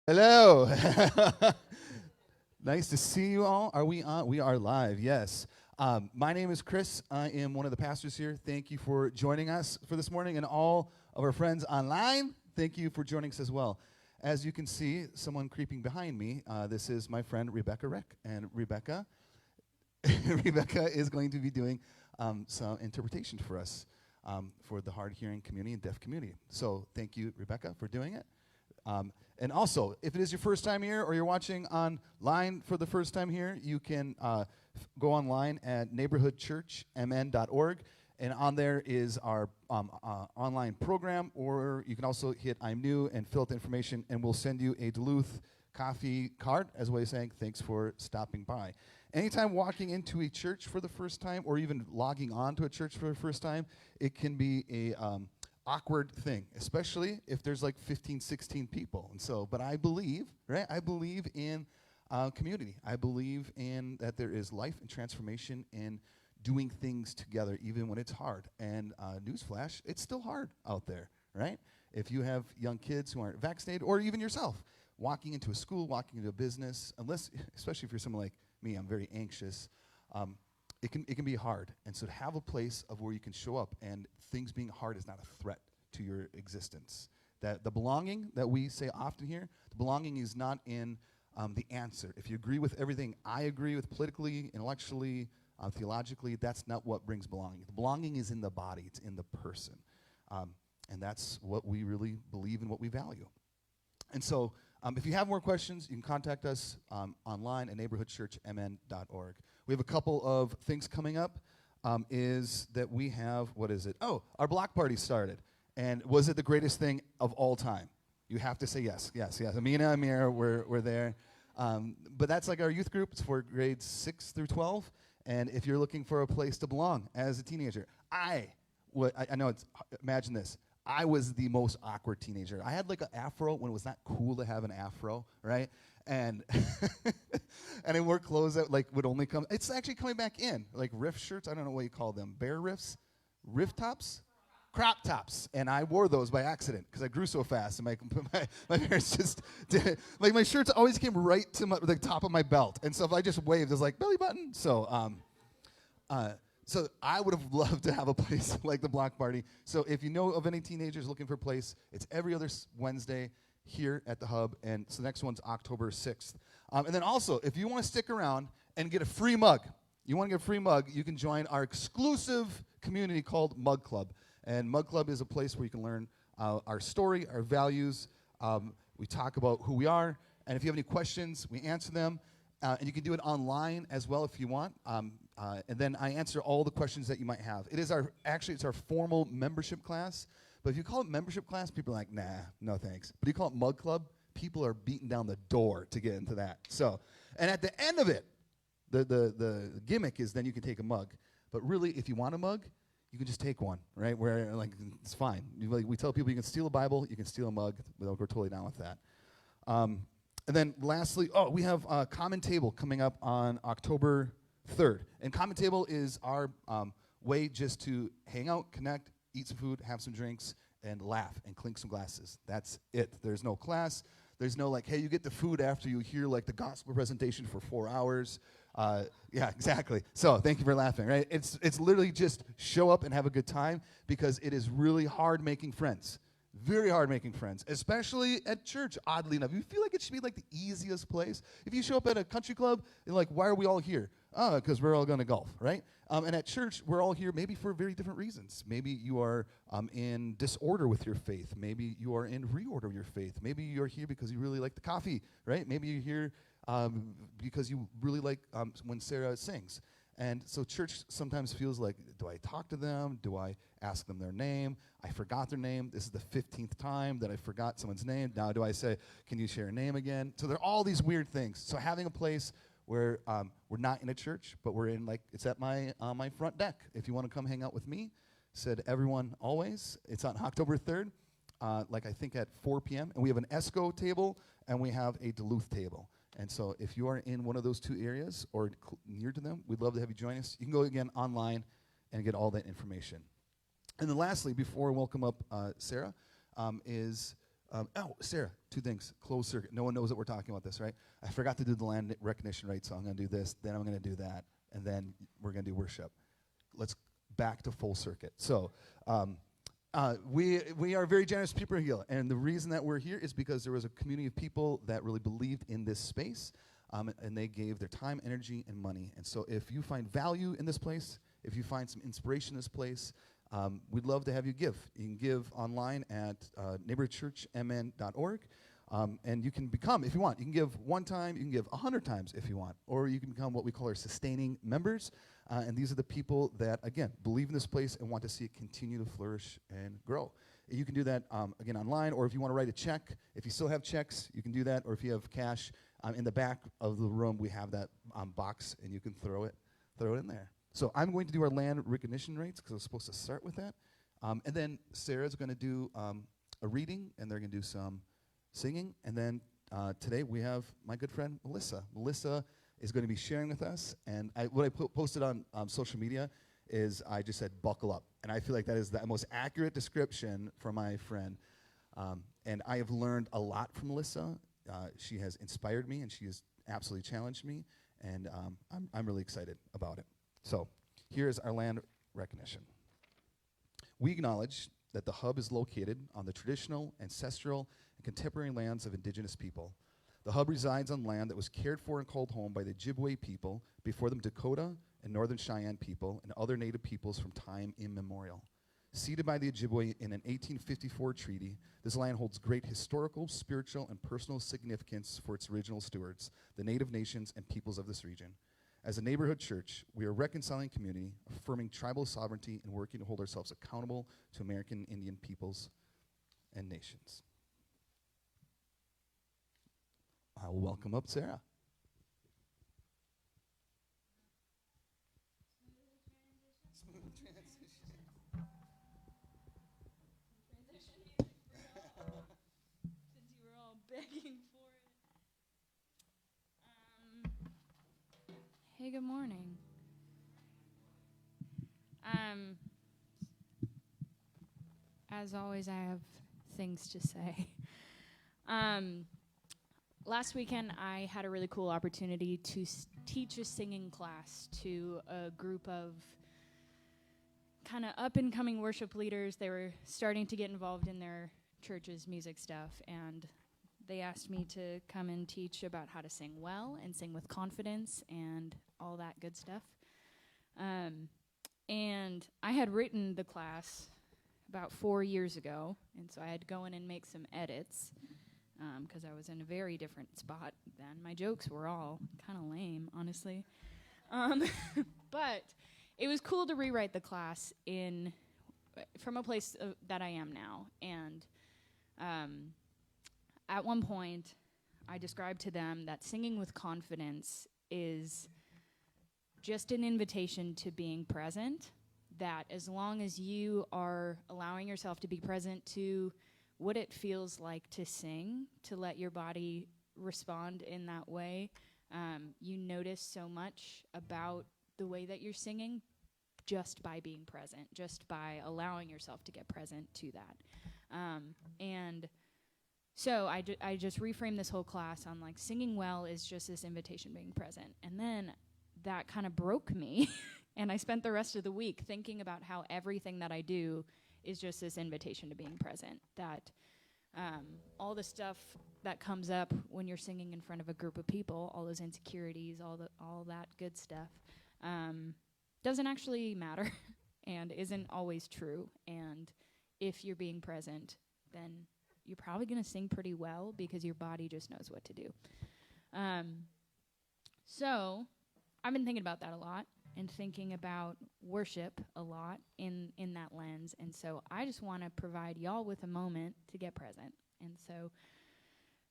Hello. Nice to see you all. Are we on? We are live, yes. My name is Chris. I am one of the pastors here. Thank you for joining us for this morning, and all of our friends online, thank you for joining us as well. As you can see, someone creeping behind me, this is my friend Rebecca Rick. And Rebecca, Rebecca is going to be doing some interpretation for us for the hard-hearing community and deaf community. So thank you, Rebecca, for doing it. And also, if it is your first time here or you're watching online for the first time here, you can go online at neighborhoodchurchmn.org, and on there is our online program, or you can also hit I'm new and fill out the information, and we'll send you a Duluth coffee card as a way of saying thanks for stopping by. Anytime walking into a church for the first time, or even logging on to a church for the first time, it can be a awkward thing, especially if there's like 15, 16 people. And so, but I believe, right? I believe in community. I believe in that there is life and transformation in doing things together, even when it's hard. And newsflash, it's still hard out there, right? If you have young kids who aren't vaccinated, or even yourself, walking into a school, walking into a business, especially if you're someone like me, I'm very anxious. It can be hard. And so to have a place of where you can show up and things being hard is not a threat to your existence. That the belonging that we say often here, the belonging is not in the answer. If you agree with everything I agree with politically, intellectually, theologically, that's not what brings belonging. The belonging is in the body. It's in the person. And that's what we really believe and what we value. And so if you have more questions, you can contact us online at neighborhoodchurchmn.org. We have a couple of things coming up. Is that we have, what is it? Oh, our block party started. And was it the greatest thing of all time? You have to say yes, yes, yes. Amina, Amir, we're there. But that's like our youth group. It's for grades 6 through 12. And if you're looking for a place to belong as a teenager, I know it's, imagine this. I was the most awkward teenager. I had like an afro when it was not cool to have an afro, right? And and I wore clothes that like would only come. It's actually coming back in, like riff shirts. I don't know what you call them, bear riffs, riff tops, crop tops. And I wore those by accident because I grew so fast, and my parents just did, like my shirts always came right to the top of my belt, and so if I just waved, it was like belly button. So So I would have loved to have a place like the block party. So if you know of any teenagers looking for a place, it's every other Wednesday here at the Hub, and so the next one's October 6th. And then also, if you want to stick around and get a free mug, you can join our exclusive community called Mug Club. And Mug Club is a place where you can learn our story, our values. We talk about who we are, and if you have any questions, we answer them. And you can do it online as well if you want. And then I answer all the questions that you might have. It's our formal membership class. But if you call it membership class, people are like, nah, no thanks. But you call it Mug Club, people are beating down the door to get into that. So, and at the end of it, the gimmick is then you can take a mug. But really, if you want a mug, you can just take one, right? Where like it's fine. We tell people you can steal a Bible, you can steal a mug. We're totally down with that. And then lastly, we have Common Table coming up on October 3rd. And Common Table is our way just to hang out, connect, eat some food, have some drinks, and laugh and clink some glasses. That's it. There's no class. There's no like, hey, you get the food after you hear like the gospel presentation for 4 hours. Yeah, exactly. So thank you for laughing, right? It's literally just show up and have a good time, because it is really hard making friends. Very hard making friends, especially at church, oddly enough. You feel like it should be like the easiest place. If you show up at a country club, you're like, why are we all here? Oh, because we're all going to golf, right? And at church, we're all here maybe for very different reasons. Maybe you are in disorder with your faith. Maybe you are in reorder of your faith. Maybe you're here because you really like the coffee, right? Maybe you're here because you really like when Sarah sings. And so church sometimes feels like, do I talk to them? Do I ask them their name? I forgot their name. This is the 15th time that I forgot someone's name. Now do I say, can you share a name again? So there are all these weird things. So having a place where we're not in a church, but we're in it's at my front deck. If you want to come hang out with me, said everyone always. It's on October 3rd, I think at 4 p.m. And we have an ESCO table, and we have a Duluth table. And so if you are in one of those two areas or near to them, we'd love to have you join us. You can go again online and get all that information. And then lastly, before I welcome up Sarah, is Sarah, two things. Closed circuit. No one knows that we're talking about this, right? I forgot to do the land recognition right, so I'm going to do this, then I'm going to do that, and then we're going to do worship. Let's back to full circuit. So we are very generous people here, and the reason that we're here is because there was a community of people that really believed in this space, and they gave their time, energy, and money. And so if you find value in this place, if you find some inspiration in this place, we'd love to have you give. You can give online at neighborhoodchurchmn.org, and you can become, if you want, you can give one time, you can give 100 times if you want, or you can become what we call our sustaining members, and these are the people that, again, believe in this place and want to see it continue to flourish and grow. You can do that, again, online, or if you want to write a check, if you still have checks, you can do that, or if you have cash, in the back of the room, we have that box, and you can throw it in there. So I'm going to do our land recognition rates because I was supposed to start with that. And then Sarah's going to do a reading, and they're going to do some singing. And then today we have my good friend Melissa. Melissa is going to be sharing with us. And what I posted on social media is I just said, buckle up. And I feel like that is the most accurate description for my friend. And I have learned a lot from Melissa. She has inspired me, and she has absolutely challenged me. And I'm really excited about it. So here's our land recognition. We acknowledge that the hub is located on the traditional, ancestral, and contemporary lands of indigenous people. The hub resides on land that was cared for and called home by the Ojibwe people, before them Dakota and Northern Cheyenne people, and other native peoples from time immemorial. Ceded by the Ojibwe in an 1854 treaty, this land holds great historical, spiritual, and personal significance for its original stewards, the native nations and peoples of this region. As a neighborhood church, we are reconciling community, affirming tribal sovereignty, and working to hold ourselves accountable to American Indian peoples and nations. I will welcome up Sarah. Smooth transition. Since you were all begging for it. Hey, good morning. As always, I have things to say. Last weekend, I had a really cool opportunity to teach a singing class to a group of kind of up-and-coming worship leaders. They were starting to get involved in their church's music stuff, and they asked me to come and teach about how to sing well and sing with confidence and all that good stuff. And I had written the class about 4 years ago, and so I had to go in and make some edits because I was in a very different spot then. My jokes were all kind of lame, honestly. But it was cool to rewrite the class from a place that I am now. And at one point, I described to them that singing with confidence is just an invitation to being present, that as long as you are allowing yourself to be present to what it feels like to sing, to let your body respond in that way, you notice so much about the way that you're singing just by being present, just by allowing yourself to get present to that. And so I just reframed this whole class on like singing well is just this invitation being present. And then that kind of broke me. And I spent the rest of the week thinking about how everything that I do is just this invitation to being present. That all the stuff that comes up when you're singing in front of a group of people, all those insecurities, all that good stuff, doesn't actually matter and isn't always true. And if you're being present, then you're probably going to sing pretty well because your body just knows what to do. So I've been thinking about that a lot and thinking about worship a lot in that lens. And so I just want to provide y'all with a moment to get present. And so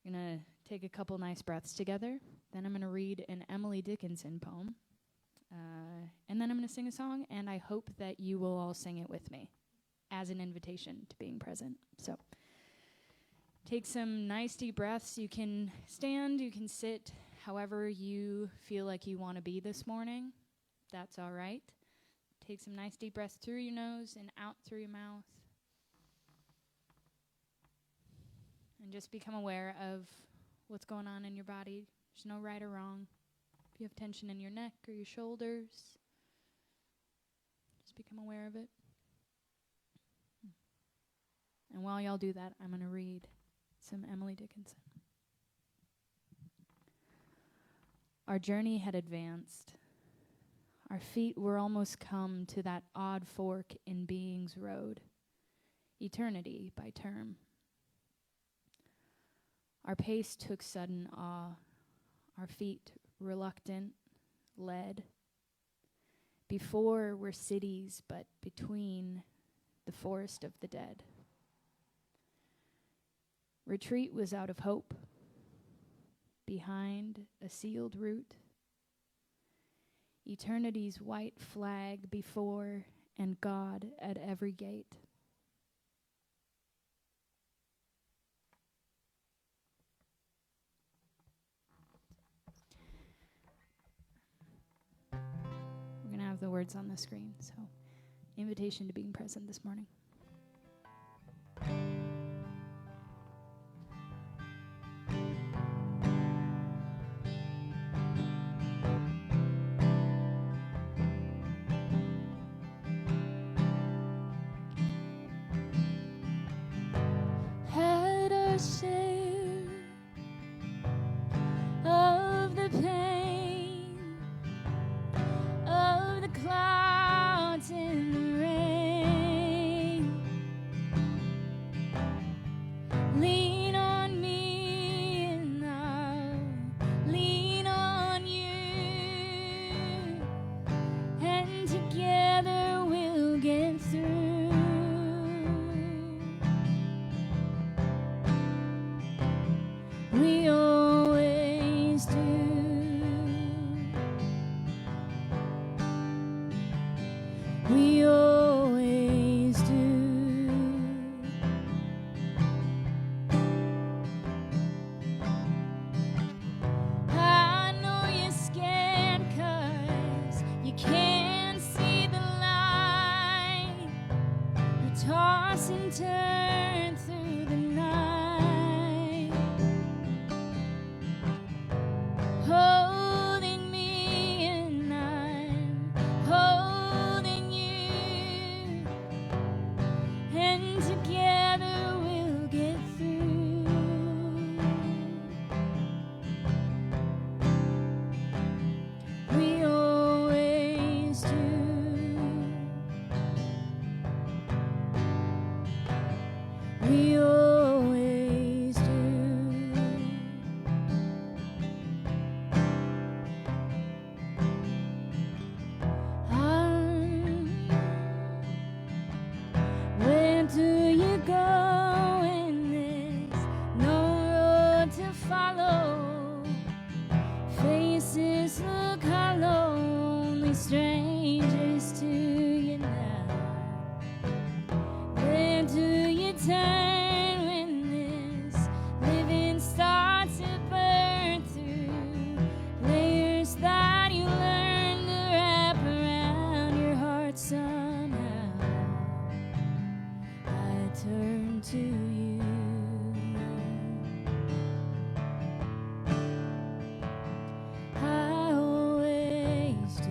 I'm going to take a couple nice breaths together. Then I'm going to read an Emily Dickinson poem. And then I'm going to sing a song, and I hope that you will all sing it with me as an invitation to being present. So take some nice deep breaths. You can stand, you can sit, however you feel like you want to be this morning. That's all right. Take some nice deep breaths through your nose and out through your mouth. And just become aware of what's going on in your body. There's no right or wrong. If you have tension in your neck or your shoulders, just become aware of it. And while y'all do that, I'm going to read some Emily Dickinson. Our journey had advanced. Our feet were almost come to that odd fork in being's road, eternity by term. Our pace took sudden awe, our feet reluctant, led. Before were cities, but between the forest of the dead. Retreat was out of hope, behind a sealed route. Eternity's white flag before, and God at every gate. We're going to have the words on the screen, so invitation to being present this morning. Had our share of the pain, of the clouds and the rain. Lean on me and I'll lean on you, and together we'll get through. We always do. We always do. I know you're scared 'cause you can't see the light. You toss and turn through the night, holding me and I'm holding you, and together we'll get through. We always do. We always do. Where do you go when there's no road to follow? Faces look hollow, only strangers to you now. Where do you turn when this living starts to burn through layers that you learn to wrap around your heart somehow? I turn to you. I always do.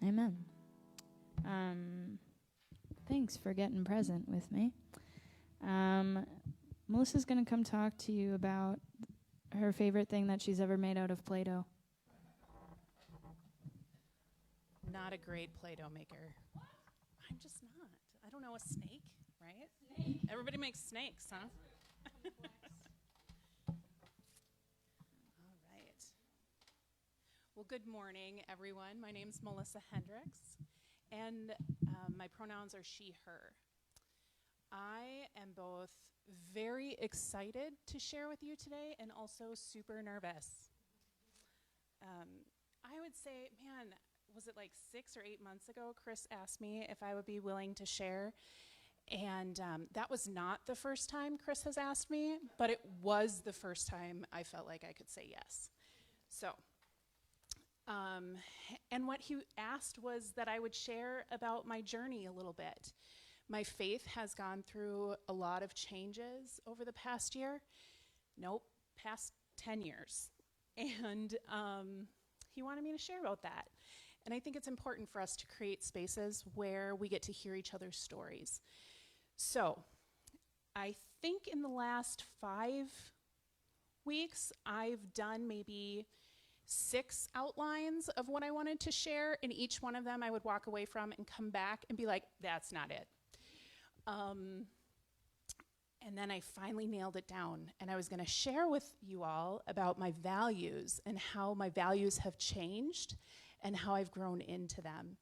Amen. Thanks for getting present with me. Melissa's going to come talk to you about her favorite thing that she's ever made out of Play-Doh. Not a great Play-Doh maker. I'm just not. I don't know, a snake, right? Snake. Everybody makes snakes, huh? All right. Well, good morning, everyone. My name's Melissa Heyndericks, and my pronouns are she, her. I am both very excited to share with you today and also super nervous. I would say, man, was it like 6 or 8 months ago, Chris asked me if I would be willing to share. And that was not the first time Chris has asked me, but it was the first time I felt like I could say yes. So, and what he asked was that I would share about my journey a little bit. My faith has gone through a lot of changes over the past year. Past 10 years. And he wanted me to share about that. And I think it's important for us to create spaces where we get to hear each other's stories. So, I think in the last 5 weeks, I've done maybe 6 outlines of what I wanted to share, and each one of them I would walk away from and come back and be like, that's not it. And then I finally nailed it down, and I was going to share with you all about my values and how my values have changed and how I've grown into them.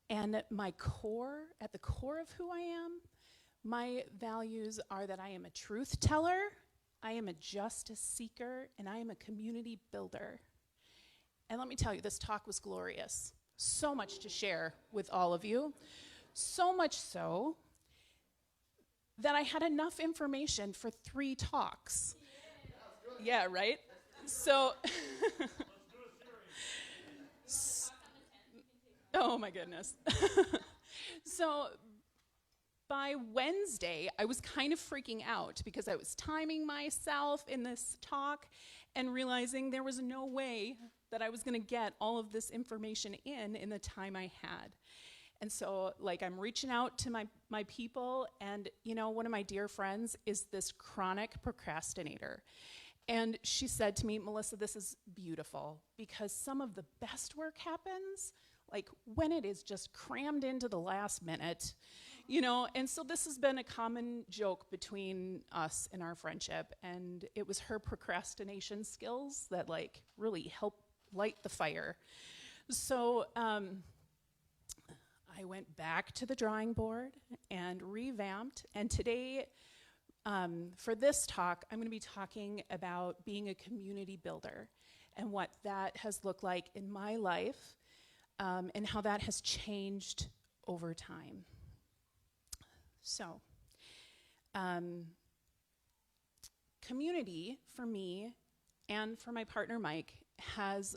And at the core of who I am, my values are that I am a truth teller, I am a justice seeker, and I am a community builder. And let me tell you, this talk was glorious. So much to share with all of you. So much so that I had enough information for 3 talks. Yeah, right? So, oh my goodness. So by Wednesday, I was kind of freaking out because I was timing myself in this talk and realizing there was no way that I was going to get all of this information in the time I had. And so, I'm reaching out to my people, and, one of my dear friends is this chronic procrastinator. And she said to me, Melissa, this is beautiful, because some of the best work happens, when it is just crammed into the last minute, And so this has been a common joke between us in our friendship, and it was her procrastination skills that, really helped light the fire. So, I went back to the drawing board and revamped, and today, for this talk, I'm going to be talking about being a community builder and what that has looked like in my life, and how that has changed over time. So, community for me and for my partner Mike has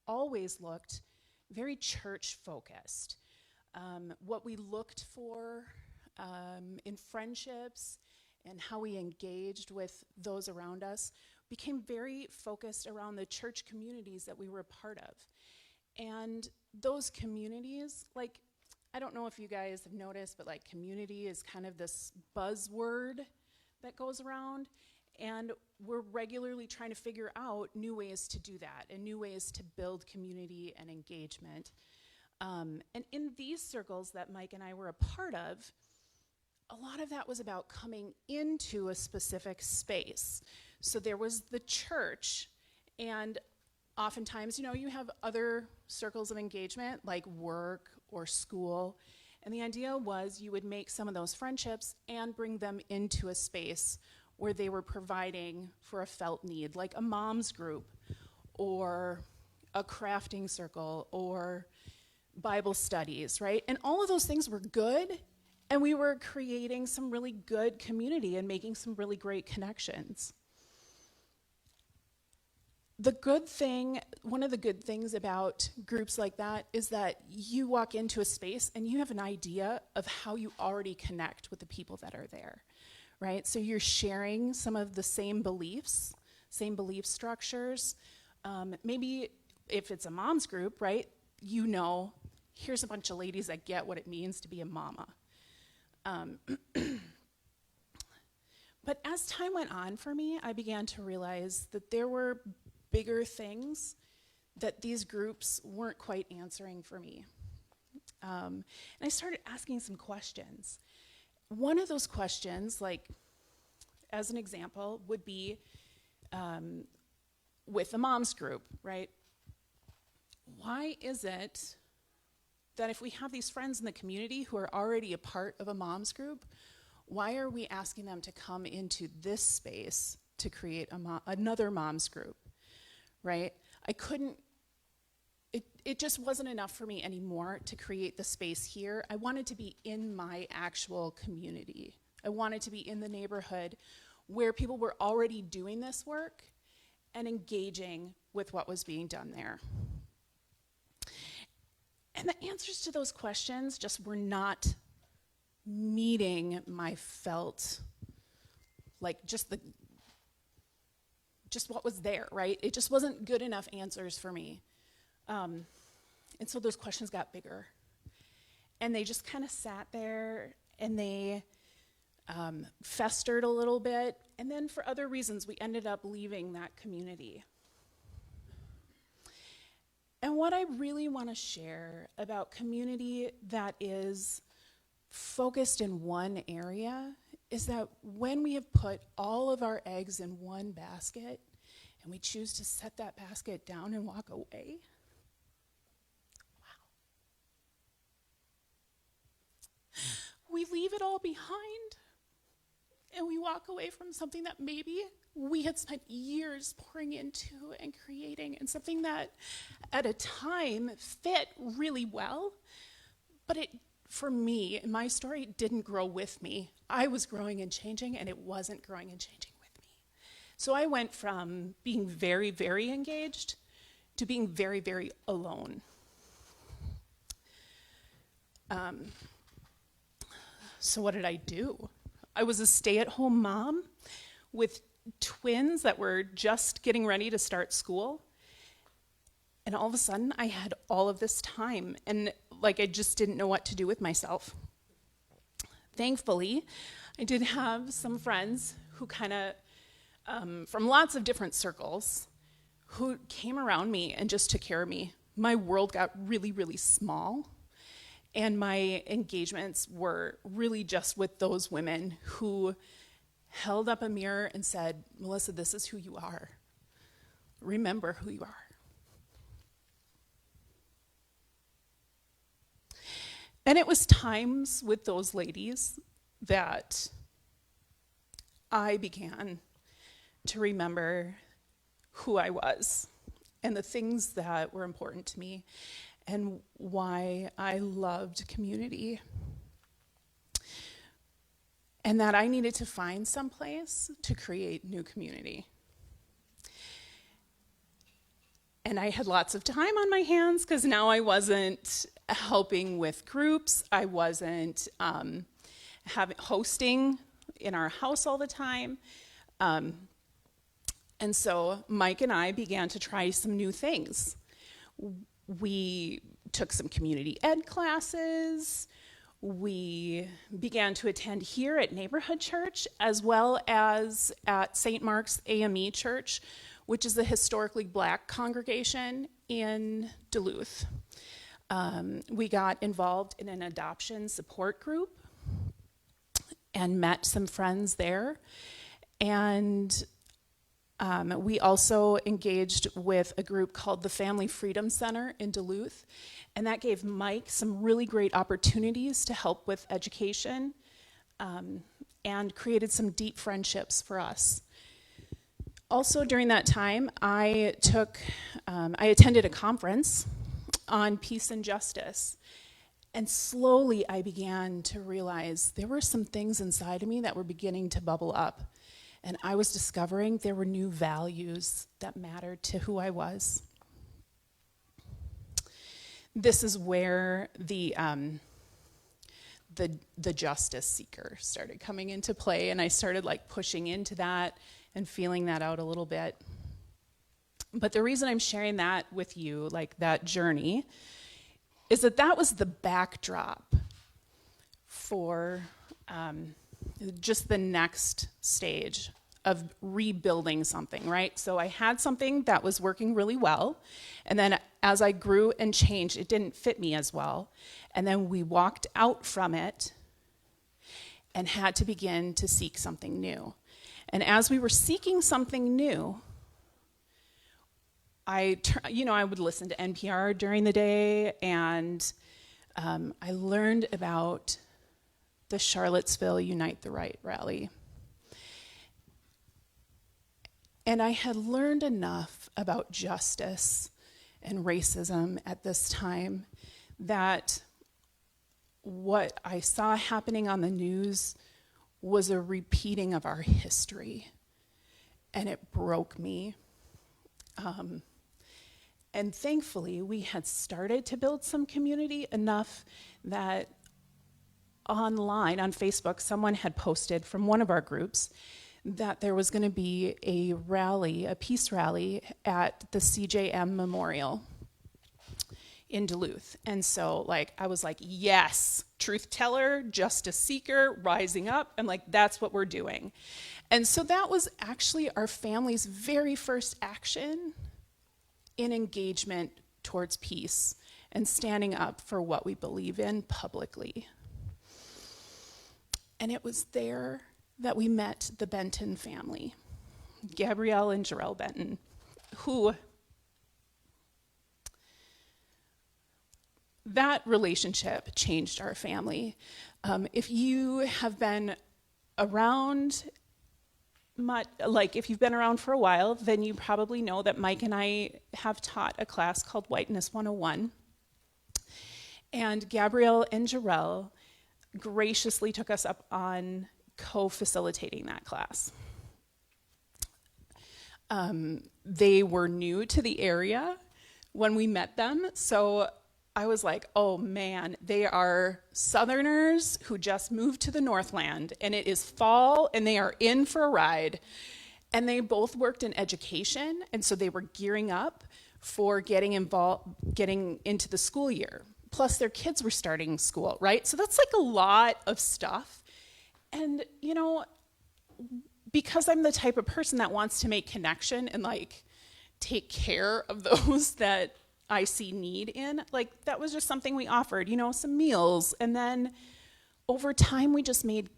always looked very church-focused. What we looked for in friendships and how we engaged with those around us became very focused around the church communities that we were a part of. And those communities, I don't know if you guys have noticed, but community is kind of this buzzword that goes around. And we're regularly trying to figure out new ways to do that and new ways to build community and engagement. And in these circles that Mike and I were a part of, a lot of that was about coming into a specific space. So there was the church, and oftentimes, you have other circles of engagement like work or school. And the idea was you would make some of those friendships and bring them into a space where they were providing for a felt need, like a mom's group or a crafting circle or Bible studies, right? And all of those things were good, and we were creating some really good community and making some really great connections. One of the good things about groups like that is that you walk into a space and you have an idea of how you already connect with the people that are there, right? So you're sharing some of the same beliefs, same belief structures. Maybe if it's a mom's group, right, here's a bunch of ladies that get what it means to be a mama. But as time went on for me, I began to realize that there were bigger things that these groups weren't quite answering for me. And I started asking some questions. One of those questions, like, as an example, would be with the moms group, right? Why is it that if we have these friends in the community who are already a part of a moms group, why are we asking them to come into this space to create another moms group, right? It just wasn't enough for me anymore to create the space here. I wanted to be in my actual community. I wanted to be in the neighborhood where people were already doing this work and engaging with what was being done there. And the answers to those questions just were not meeting my felt, like just what was there, right? It just wasn't good enough answers for me. And so those questions got bigger. And they just kind of sat there, and they festered a little bit. And then for other reasons, we ended up leaving that community. And what I really want to share about community that is focused in one area is that when we have put all of our eggs in one basket and we choose to set that basket down and walk away, we leave it all behind and we walk away from something that maybe we had spent years pouring into and creating, and something that at a time fit really well, but it, for me, in my story, it didn't grow with me. I was growing and changing, and it wasn't growing and changing with me. So I went from being very, very engaged to being very, very alone. So what did I do? I was a stay-at-home mom with twins that were just getting ready to start school. And all of a sudden, I had all of this time, and like I just didn't know what to do with myself. Thankfully, I did have some friends who kind of, from lots of different circles, who came around me and just took care of me. My world got really, really small, and my engagements were really just with those women who held up a mirror and said, Melissa, this is who you are. Remember who you are. And it was times with those ladies that I began to remember who I was and the things that were important to me and why I loved community. And that I needed to find some place to create new community. And I had lots of time on my hands because now I wasn't helping with groups. I wasn't hosting in our house all the time. And so Mike and I began to try some new things. We took some community ed classes. We began to attend here at Neighborhood Church, as well as at St. Mark's AME Church, which is a historically Black congregation in Duluth. We got involved in an adoption support group and met some friends there. And we also engaged with a group called the Family Freedom Center in Duluth. And that gave Mike some really great opportunities to help with education and created some deep friendships for us. Also during that time, I attended a conference on peace and justice. And slowly I began to realize there were some things inside of me that were beginning to bubble up. And I was discovering there were new values that mattered to who I was. This is where the justice seeker started coming into play, and I started like pushing into that and feeling that out a little bit. But the reason I'm sharing that with you, like that journey, is that that was the backdrop for just the next stage of rebuilding something, right? So I had something that was working really well, and then as I grew and changed, it didn't fit me as well. And then we walked out from it and had to begin to seek something new. And as we were seeking something new, I would listen to NPR during the day, and I learned about the Charlottesville Unite the Right rally. And I had learned enough about justice and racism at this time that what I saw happening on the news was a repeating of our history. And it broke me. And thankfully, we had started to build some community enough that online, on Facebook, someone had posted from one of our groups that there was going to be a rally, a peace rally at the CJM Memorial in Duluth. And so I was like, yes, truth teller, justice seeker, rising up. I'm like, that's what we're doing. And so that was actually our family's very first action in engagement towards peace and standing up for what we believe in publicly. And it was there that we met the Benton family, Gabrielle and Jarrell Benton, who that relationship changed our family. If you have been around if you've been around for a while, then you probably know that Mike and I have taught a class called Whiteness 101. And Gabrielle and Jarrell graciously took us up on co-facilitating that class. They were new to the area when we met them, so I was like, oh man, they are Southerners who just moved to the Northland, and it is fall, and they are in for a ride. And they both worked in education, and so they were gearing up for getting into the school year. Plus, their kids were starting school, right? So that's a lot of stuff. And, because I'm the type of person that wants to make connection and, take care of those that I see need in, that was just something we offered, some meals. And then over time, we just made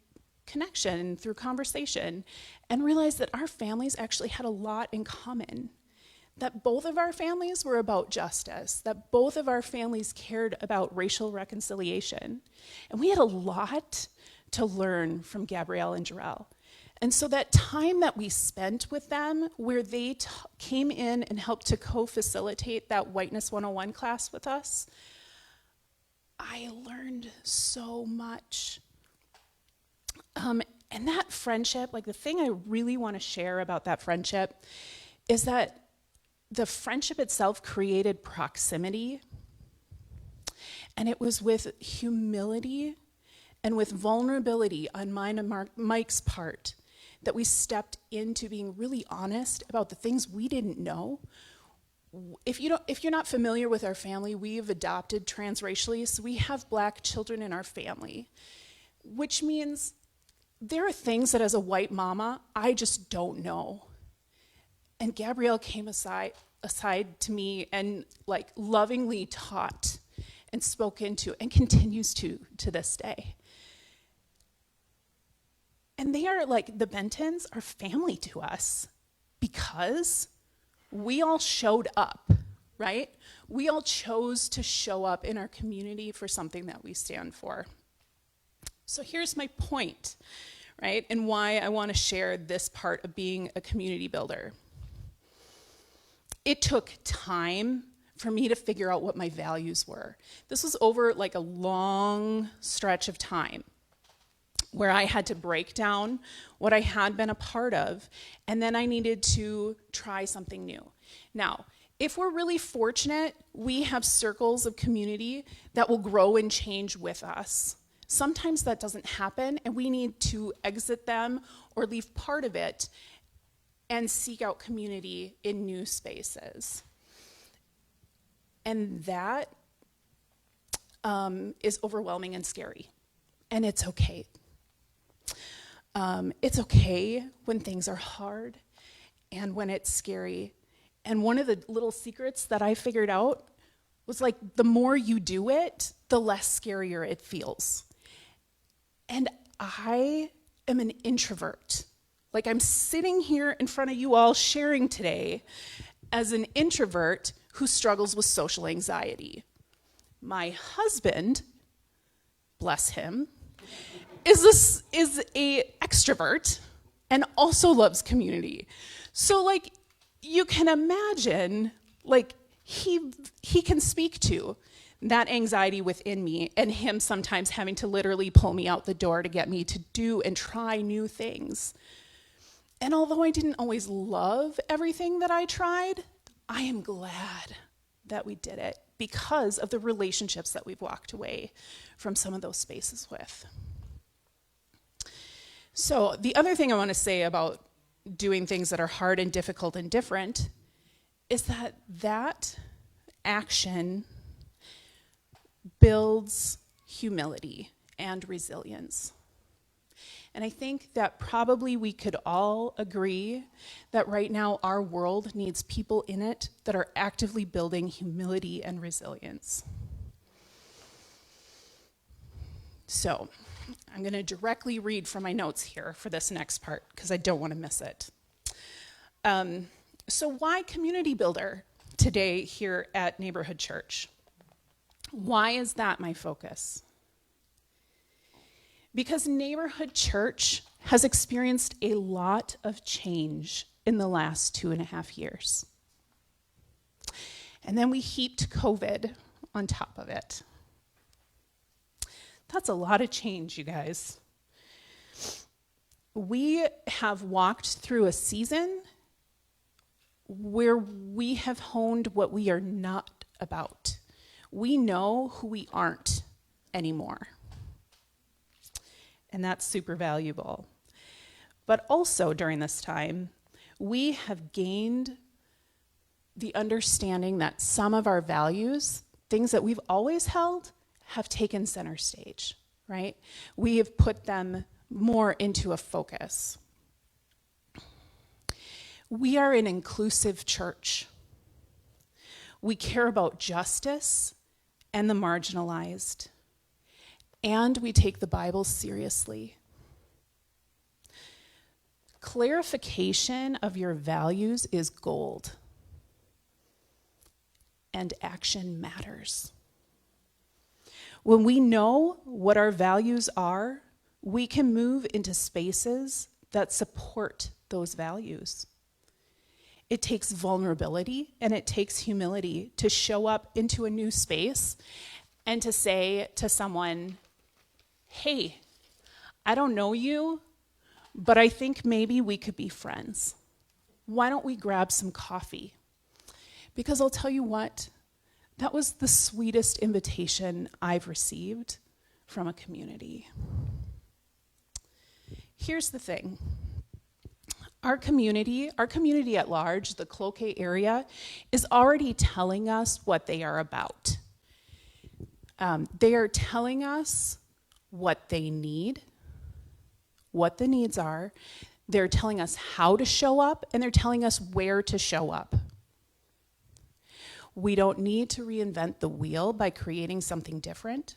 connection through conversation and realized that our families actually had a lot in common. That both of our families were about justice, that both of our families cared about racial reconciliation. And we had a lot to learn from Gabrielle and Jarrell. And so that time that we spent with them, where they came in and helped to co-facilitate that Whiteness 101 class with us, I learned so much. And that friendship, the thing I really want to share about that friendship is that the friendship itself created proximity. And it was with humility and with vulnerability on mine and Mike's part that we stepped into being really honest about the things we didn't know. If you're not familiar with our family, we've adopted transracially, so we have Black children in our family, which means there are things that as a white mama, I just don't know. And Gabrielle came aside to me and lovingly taught and spoke into and continues to this day. And they are the Bentons are family to us because we all showed up, right? We all chose to show up in our community for something that we stand for. So here's my point, right? And why I want to share this part of being a community builder. It took time for me to figure out what my values were. This was over a long stretch of time where I had to break down what I had been a part of, and then I needed to try something new. Now, if we're really fortunate, we have circles of community that will grow and change with us. Sometimes that doesn't happen, and we need to exit them or leave part of it and seek out community in new spaces. And that is overwhelming and scary. And it's okay. It's okay when things are hard and when it's scary. And one of the little secrets that I figured out was like, the more you do it, the less scarier it feels. And I am an introvert. Like, I'm sitting here in front of you all sharing today as an introvert who struggles with social anxiety. My husband, bless him, is a extrovert and also loves community. So, like, you can imagine, like, he can speak to that anxiety within me and him sometimes having to literally pull me out the door to get me to do and try new things. And although I didn't always love everything that I tried, I am glad that we did it because of the relationships that we've walked away from some of those spaces with. So the other thing I want to say about doing things that are hard and difficult and different is that action builds humility and resilience. And I think that probably we could all agree that right now our world needs people in it that are actively building humility and resilience. So I'm going to directly read from my notes here for this next part because I don't want to miss it. So why community builder today here at Neighborhood Church? Why is that my focus? Because Neighborhood Church has experienced a lot of change in the last 2.5 years. And then we heaped COVID on top of it. That's a lot of change, you guys. We have walked through a season where we have honed what we are not about. We know who we aren't anymore. And that's super valuable. But also during this time, we have gained the understanding that some of our values, things that we've always held, have taken center stage, right? We have put them more into a focus. We are an inclusive church. We care about justice and the marginalized. And we take the Bible seriously. Clarification of your values is gold. And action matters. When we know what our values are, we can move into spaces that support those values. It takes vulnerability and it takes humility to show up into a new space and to say to someone, hey, I don't know you, but I think maybe we could be friends. Why don't we grab some coffee? Because I'll tell you what, that was the sweetest invitation I've received from a community. Here's the thing. Our community at large, the Cloquet area, is already telling us what they are about. They are telling us what they need, what the needs are. They're telling us how to show up, and they're telling us where to show up. We don't need to reinvent the wheel by creating something different.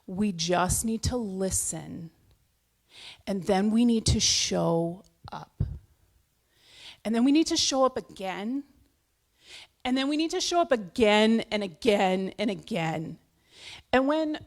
We just need to listen, and then we need to show up. And then we need to show up again, and then we need to show up again and again and again. And when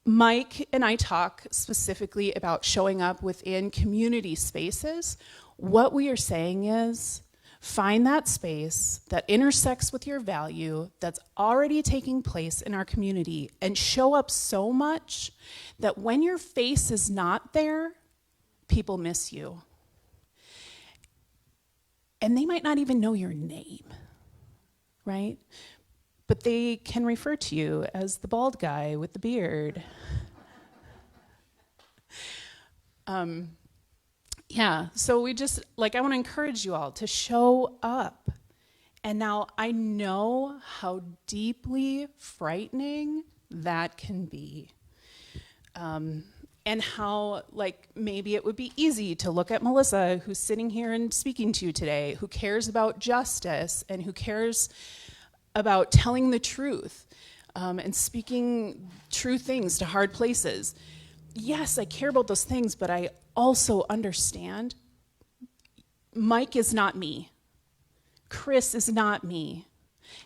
Mike and I talk specifically about showing up within community spaces, what we are saying is find that space that intersects with your value that's already taking place in our community and show up so much that when your face is not there, people miss you. And they might not even know your name, right? But they can refer to you as the bald guy with the beard. So we just, I want to encourage you all to show up. And now I know how deeply frightening that can be. And how, like, maybe it would be easy to look at Melissa, who's sitting here and speaking to you today, who cares about justice and who cares about telling the truth and speaking true things to hard places. Yes, I care about those things, but I also understand Mike is not me. Chris is not me.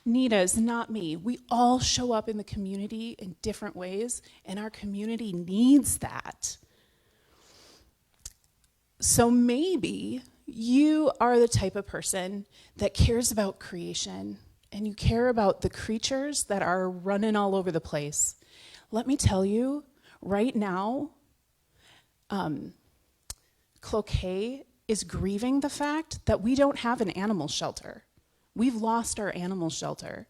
Nita is not me. We all show up in the community in different ways, and our community needs that. So maybe you are the type of person that cares about creation, and you care about the creatures that are running all over the place. Let me tell you, right now, Cloquet is grieving the fact that we don't have an animal shelter. We've lost our animal shelter.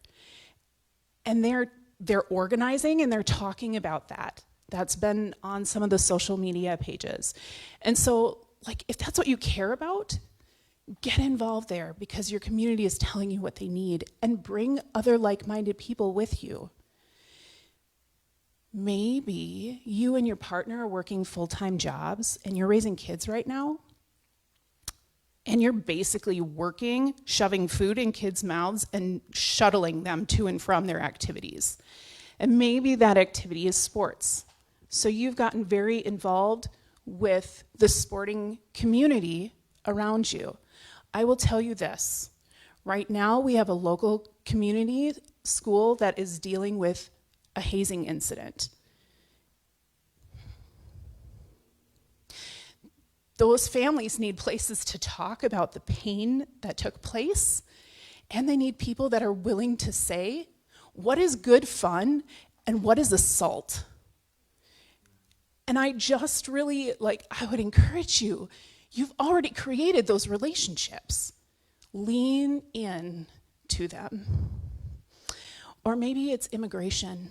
And they're organizing and they're talking about that. That's been on some of the social media pages. And so, like, if that's what you care about, get involved there because your community is telling you what they need, and bring other like-minded people with you. Maybe you and your partner are working full-time jobs and you're raising kids right now, and you're basically working, shoving food in kids' mouths and shuttling them to and from their activities. And maybe that activity is sports. So you've gotten very involved with the sporting community around you. I will tell you this. Right now, we have a local community school that is dealing with a hazing incident. Those families need places to talk about the pain that took place, and they need people that are willing to say what is good fun and what is assault. And I just really, I would encourage you, you've already created those relationships. Lean in to them. Or maybe it's immigration.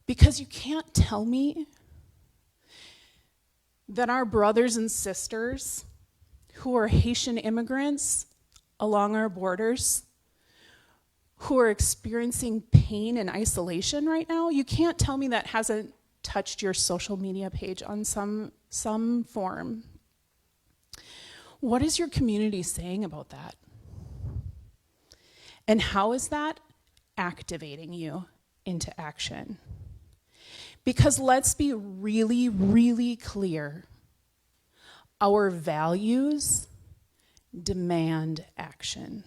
Because you can't tell me that our brothers and sisters who are Haitian immigrants along our borders, who are experiencing pain and isolation right now, you can't tell me that hasn't touched your social media page on some form. What is your community saying about that? And how is that activating you into action? Because let's be really, really clear. Our values demand action.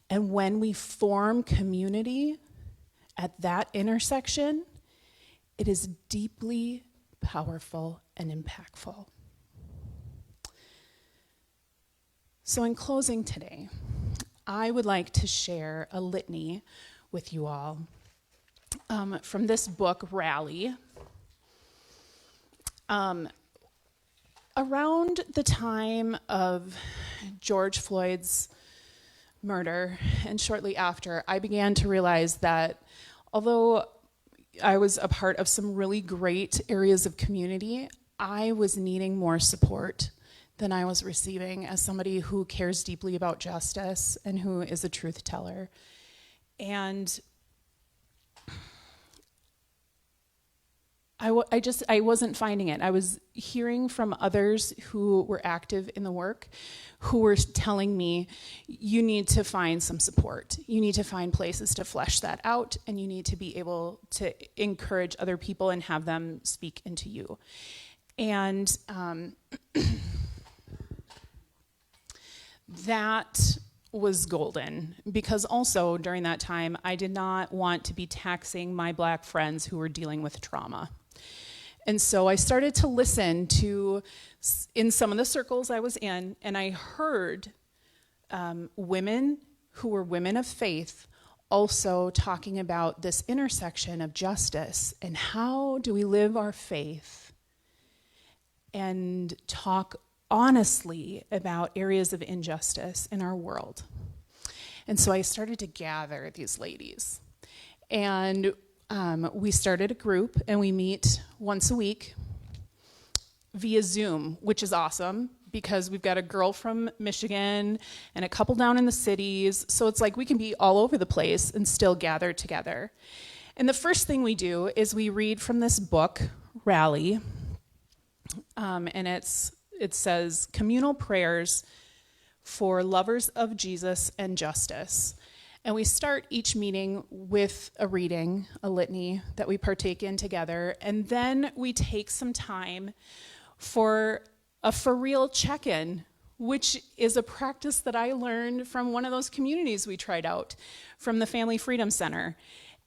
And when we form community at that intersection, it is deeply powerful and impactful. So in closing today, I would like to share a litany with you all from this book, Rally. Around the time of George Floyd's murder and shortly after, I began to realize that although I was a part of some really great areas of community, I was needing more support than I was receiving as somebody who cares deeply about justice and who is a truth teller. And I wasn't finding it. I was hearing from others who were active in the work who were telling me, you need to find some support. You need to find places to flesh that out, and you need to be able to encourage other people and have them speak into you. And that was golden, because also during that time, I did not want to be taxing my Black friends who were dealing with trauma. And so I started to listen to, in some of the circles I was in, and I heard women who were women of faith also talking about this intersection of justice and how do we live our faith and talk honestly about areas of injustice in our world. And so I started to gather these ladies. And we started a group, and we meet once a week via Zoom, which is awesome because we've got a girl from Michigan and a couple down in the cities. So it's like we can be all over the place and still gather together. And the first thing we do is we read from this book, Rally, and it says communal prayers for lovers of Jesus and justice. And we start each meeting with a reading, a litany that we partake in together, and then we take some time for a for real check-in, which is a practice that I learned from one of those communities we tried out from the Family Freedom Center.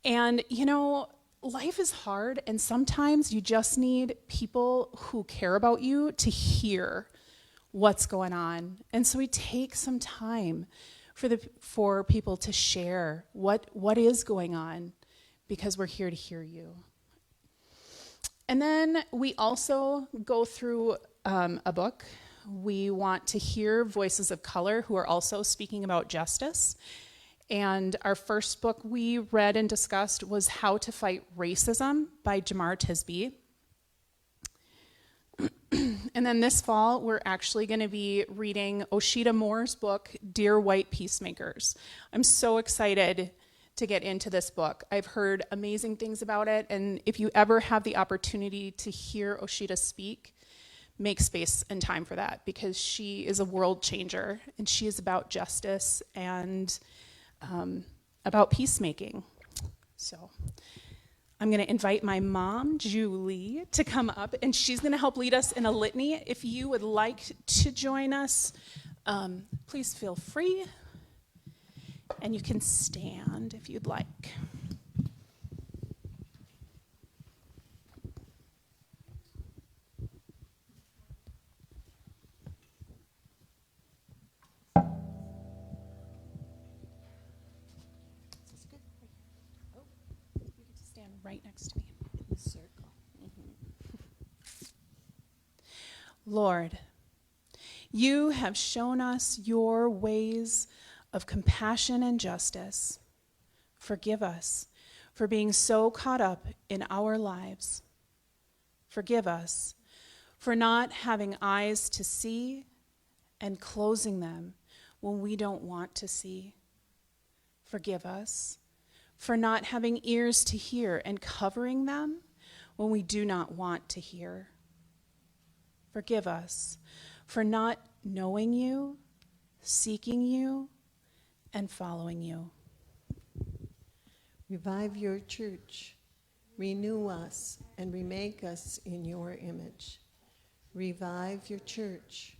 And you know, life is hard, and sometimes you just need people who care about you to hear what's going on. And so we take some time for people to share what is going on, because we're here to hear you. And then we also go through a book. We want to hear voices of color who are also speaking about justice. And our first book we read and discussed was How to Fight Racism by Jamar Tisby. And then this fall, we're actually going to be reading Oshita Moore's book, Dear White Peacemakers. I'm so excited to get into this book. I've heard amazing things about it, and if you ever have the opportunity to hear Oshita speak, make space and time for that, because she is a world changer, and she is about justice and about peacemaking. So I'm going to invite my mom, Julie, to come up, and she's going to help lead us in a litany. If you would like to join us, please feel free, and you can stand if you'd like. Right next to me. In the circle. Lord, you have shown us your ways of compassion and justice. Forgive us for being so caught up in our lives. Forgive us for not having eyes to see and closing them when we don't want to see. Forgive us for not having ears to hear and covering them when we do not want to hear. Forgive us for not knowing you, seeking you, and following you. Revive your church, renew us, and remake us in your image. Revive your church,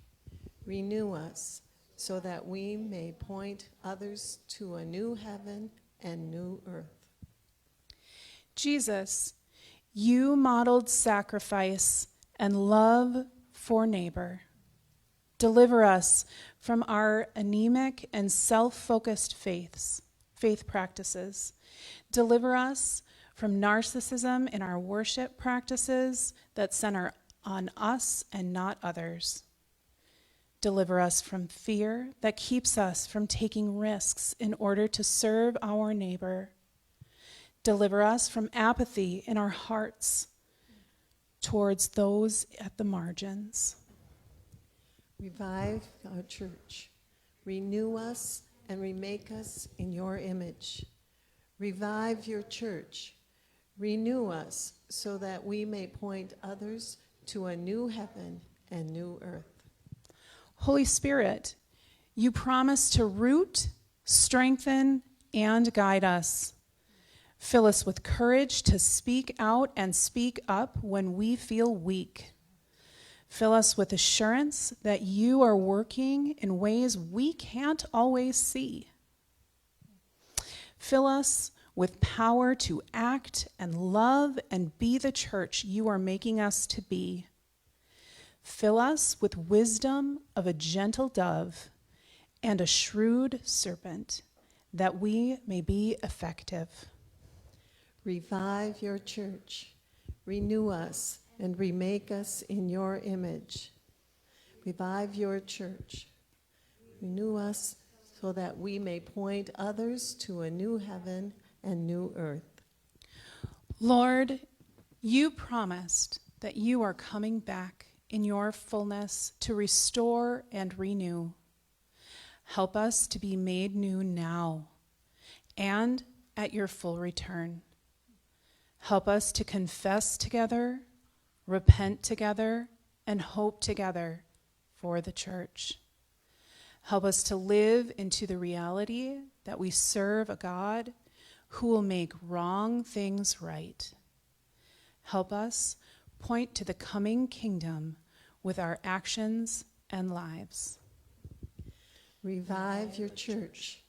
renew us, so that we may point others to a new heaven and new earth. Jesus, you modeled sacrifice and love for neighbor. Deliver us from our anemic and self-focused faith practices. Deliver us from narcissism in our worship practices that center on us and not others. Deliver us from fear that keeps us from taking risks in order to serve our neighbor. Deliver us from apathy in our hearts towards those at the margins. Revive our church. Renew us and remake us in your image. Revive your church. Renew us so that we may point others to a new heaven and new earth. Holy Spirit, you promise to root, strengthen, and guide us. Fill us with courage to speak out and speak up when we feel weak. Fill us with assurance that you are working in ways we can't always see. Fill us with power to act and love and be the church you are making us to be. Fill us with wisdom of a gentle dove and a shrewd serpent, that we may be effective. Revive your church. Renew us and remake us in your image. Revive your church. Renew us so that we may point others to a new heaven and new earth. Lord, you promised that you are coming back in your fullness to restore and renew. Help us to be made new now and at your full return. Help us to confess together, repent together, and hope together for the church. Help us to live into the reality that we serve a God who will make wrong things right. Help us point to the coming kingdom with our actions and lives. Revive your church.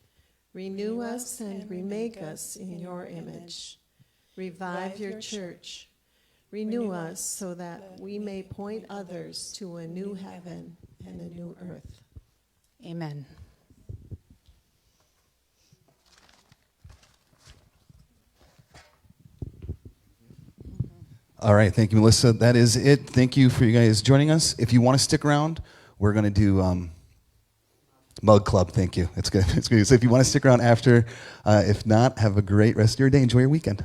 Renew us and remake us in your image. Revive your church. Renew us so that we may point others to a new heaven and a new earth. Amen. All right, thank you, Melissa. That is it. Thank you for you guys joining us. If you want to stick around, we're going to do Mug Club. Thank you. It's good. It's good. So if you want to stick around after, if not, have a great rest of your day. Enjoy your weekend.